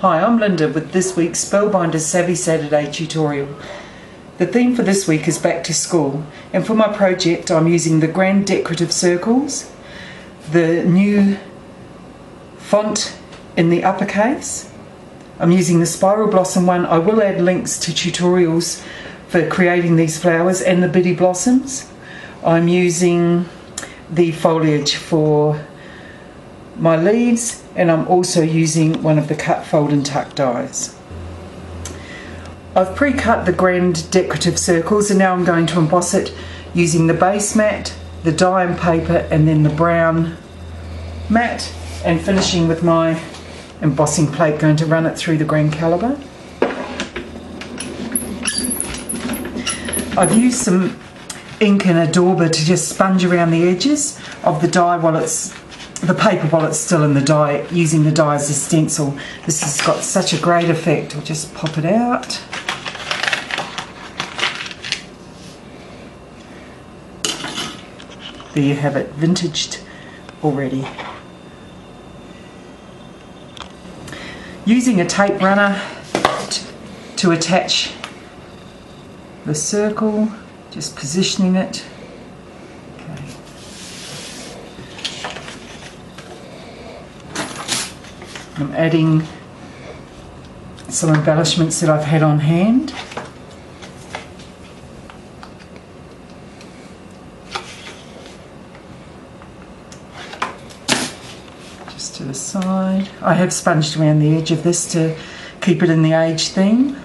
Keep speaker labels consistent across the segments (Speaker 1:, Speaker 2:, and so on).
Speaker 1: Hi, I'm Linda with this week's Spellbinder Savvy Saturday tutorial. The theme for this week is back to school, and for my project I'm using the Grand Decorative Circles, the new font in the uppercase. I'm using the Spiral Blossom one. I will add links to tutorials for creating these flowers and the bitty blossoms. I'm using the foliage for my leaves, and I'm also using one of the cut, fold and tuck dies. I've pre-cut the Grand Decorative Circles, and now I'm going to emboss it using the base mat, the die and paper, and then the brown mat, and finishing with my embossing plate, going to run it through the Grand Caliber. I've used some ink and a dauber to just sponge around the edges of the die the paper while it's still in the die, using the die as a stencil. This has got such a great effect. I'll just pop it out. There you have it, vintaged already. Using a tape runner to attach the circle, just positioning it. I'm adding some embellishments that I've had on hand. Just to the side. I have sponged around the edge of this to keep it in the age theme.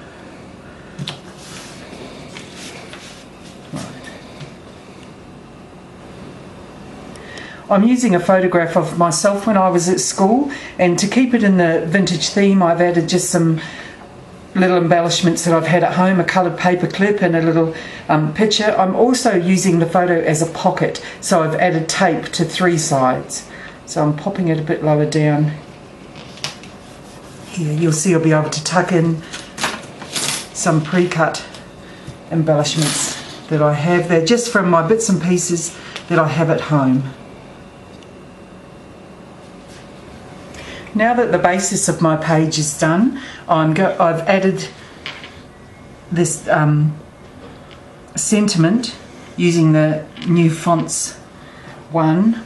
Speaker 1: I'm using a photograph of myself when I was at school, and to keep it in the vintage theme I've added just some little embellishments that I've had at home, a coloured paper clip and a little picture. I'm also using the photo as a pocket, so I've added tape to 3 sides. So I'm popping it a bit lower down here. You'll see I'll be able to tuck in some pre-cut embellishments that I have there, just from my bits and pieces that I have at home. Now that the basis of my page is done, I've added this sentiment using the new fonts one,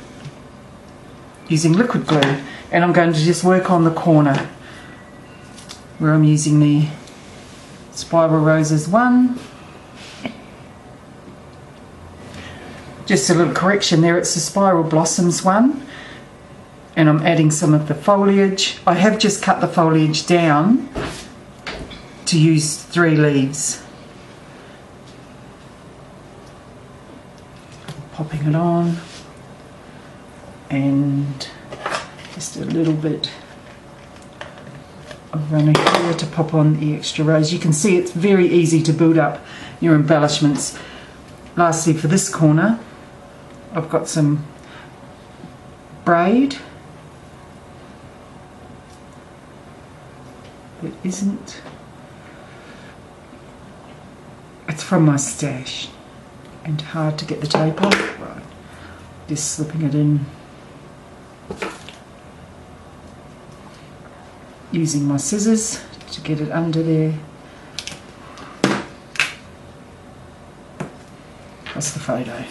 Speaker 1: using liquid glue, and I'm going to just work on the corner where I'm using the Spiral Roses one. Just a little correction there, it's the Spiral Blossoms one. And I'm adding some of the foliage. I have just cut the foliage down to use 3 leaves. Popping it on, and just a little bit of runner here to pop on the extra rose. You can see it's very easy to build up your embellishments. Lastly, for this corner, I've got some braid. It isn't. It's from my stash and hard to get the tape off. Right. Just slipping it in using my scissors to get it under there. That's the photo.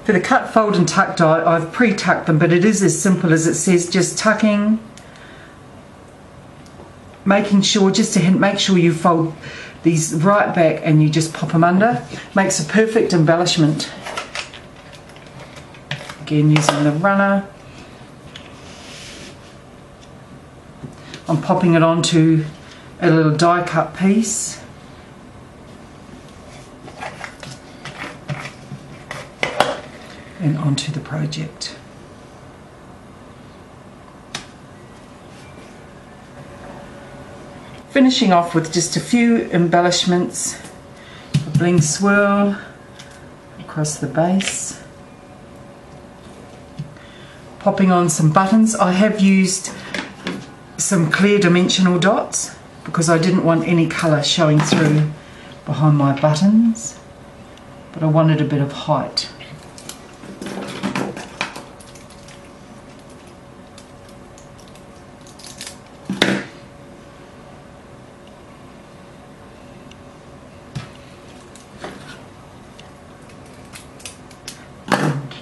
Speaker 1: For the cut, fold and tuck die, I've pre-tucked them, but it is as simple as it says, just tucking, making sure, just a hint, make sure you fold these right back and you just pop them under. Makes a perfect embellishment. Again, using the runner. I'm popping it onto a little die cut piece. And onto the project. Finishing off with just a few embellishments, a bling swirl across the base. Popping on some buttons. I have used some clear dimensional dots because I didn't want any colour showing through behind my buttons, but I wanted a bit of height.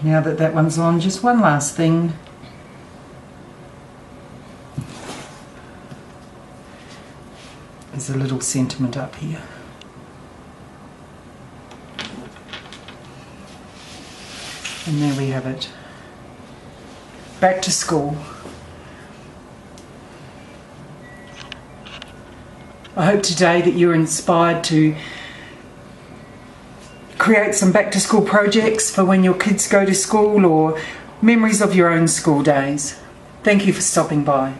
Speaker 1: Now that that one's on, just one last thing. There's a little sentiment up here. And there we have it. Back to school. I hope today that you're inspired to create some back to school projects for when your kids go to school, or memories of your own school days. Thank you for stopping by.